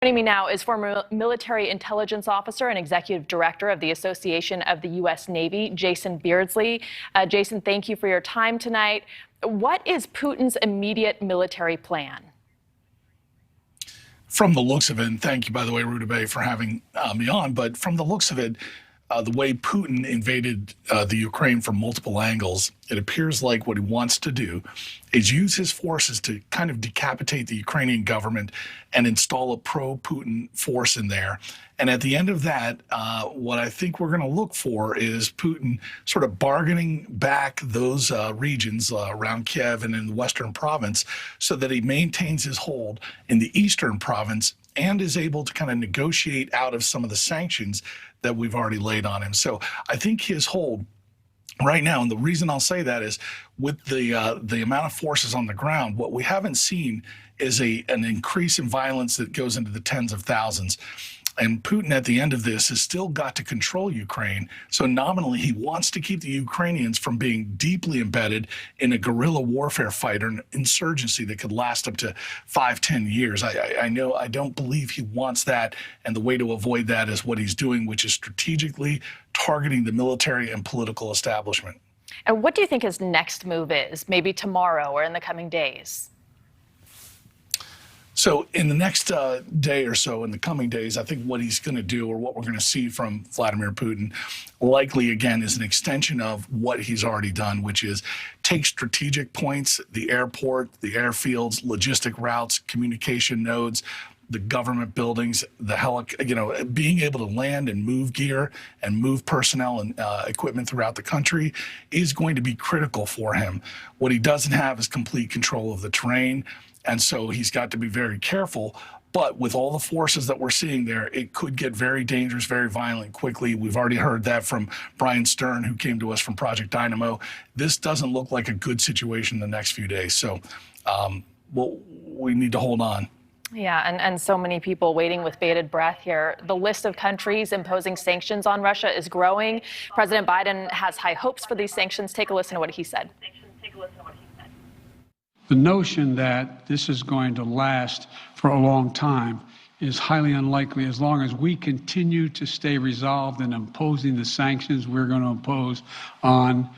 Joining me now is former military intelligence officer and executive director of the Association of the U.S. Navy, Jason Beardsley. Jason, thank you for your time tonight. What is Putin's immediate military plan? From the looks of it, and thank you, by the way, Ruta Bay, for having me on, but from the looks of it, the way Putin invaded the Ukraine from multiple angles, it appears like what he wants to do is use his forces to kind of decapitate the Ukrainian government and install a pro-Putin force in there. And at the end of that, what I think we're going to look for is Putin sort of bargaining back those regions around Kyiv and in the western province so that he maintains his hold in the eastern province and is able to kind of negotiate out of some of the sanctions that we've already laid on him. So I think his hold right now, and the reason I'll say that is with the amount of forces on the ground, what we haven't seen is an increase in violence that goes into the tens of thousands. And Putin, at the end of this, has still got to control Ukraine. So nominally, he wants to keep the Ukrainians from being deeply embedded in a guerrilla warfare fight or an insurgency that could last up to 5-10 years. I don't believe he wants that. And the way to avoid that is what he's doing, which is strategically targeting the military and political establishment. And what do you think his next move is, maybe tomorrow or in the coming days? So in the next day or so, in the coming days, I think what he's going to do, or what we're going to see from Vladimir Putin, likely again is an extension of what he's already done, which is take strategic points, the airport, the airfields, logistic routes, communication nodes, the government buildings, the being able to land and move gear and move personnel and equipment throughout the country is going to be critical for him. What he doesn't have is complete control of the terrain. And so he's got to be very careful. But with all the forces that we're seeing there, it could get very dangerous, very violent quickly. We've already heard that from Brian Stern, who came to us from Project Dynamo. This doesn't look like a good situation in the next few days. So we need to hold on. Yeah, and so many people waiting with bated breath here. The list of countries imposing sanctions on Russia is growing. President Biden has high hopes for these sanctions. Take a listen to what he said. The notion that this is going to last for a long time is highly unlikely as long as we continue to stay resolved in imposing the sanctions we're going to impose on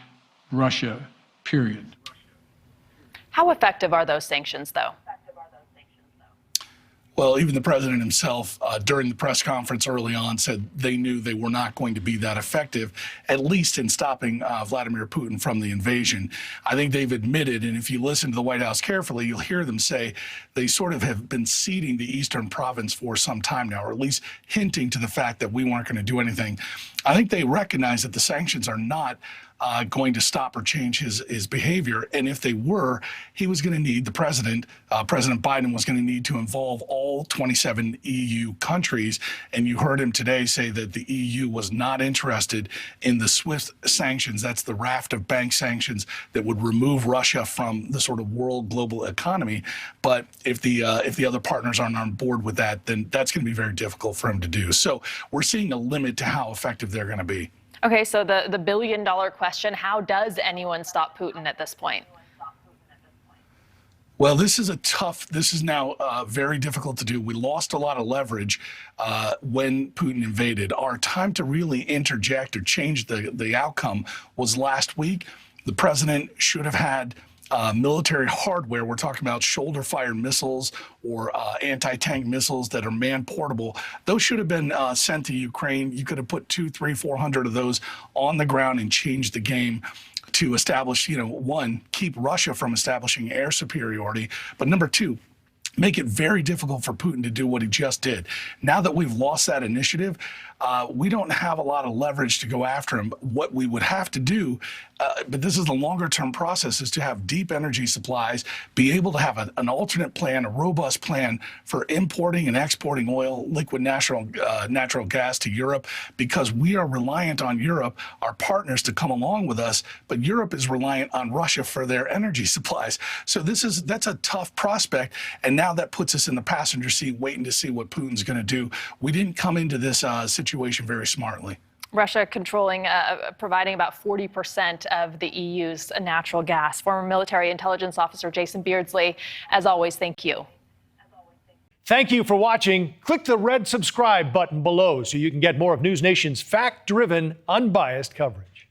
Russia, period. How effective are those sanctions, though? Well, even the president himself, during the press conference early on, said they knew they were not going to be that effective, at least in stopping Vladimir Putin from the invasion. I think they've admitted, and if you listen to the White House carefully, you'll hear them say they sort of have been ceding the eastern province for some time now, or at least hinting to the fact that we weren't going to do anything. I think they recognize that the sanctions are not going to stop or change his behavior. And if they were, he was going to need, President Biden was going to need to involve all 27 EU countries. And you heard him today say that the EU was not interested in the SWIFT sanctions. That's the raft of bank sanctions that would remove Russia from the sort of world global economy. But if the other partners aren't on board with that, then that's going to be very difficult for him to do. So we're seeing a limit to how effective they're going to be. Okay, so the billion-dollar question, how does anyone stop Putin at this point? Well, this is now very difficult to do. We lost a lot of leverage when Putin invaded. Our time to really interject or change the outcome was last week. The president should have had military hardware. We're talking about shoulder-fired missiles or anti-tank missiles that are man-portable. Those should have been sent to Ukraine. You could have put 200, 300, 400 of those on the ground and changed the game to establish, one, keep Russia from establishing air superiority, but number two, make it very difficult for Putin to do what he just did. Now that we've lost that initiative, we don't have a lot of leverage to go after him. What we would have to do, but this is a longer-term process, is to have deep energy supplies, be able to have an alternate plan, a robust plan for importing and exporting oil, liquid natural gas to Europe, because we are reliant on Europe, our partners, to come along with us, but Europe is reliant on Russia for their energy supplies. So that's a tough prospect, and now that puts us in the passenger seat waiting to see what Putin's going to do. We didn't come into this situation very smartly. Russia providing about 40% of the EU's natural gas. Former military intelligence officer Jason Beardsley, as always, thank you. Thank you for watching. Click the red subscribe button below so you can get more of NewsNation's fact-driven, unbiased coverage.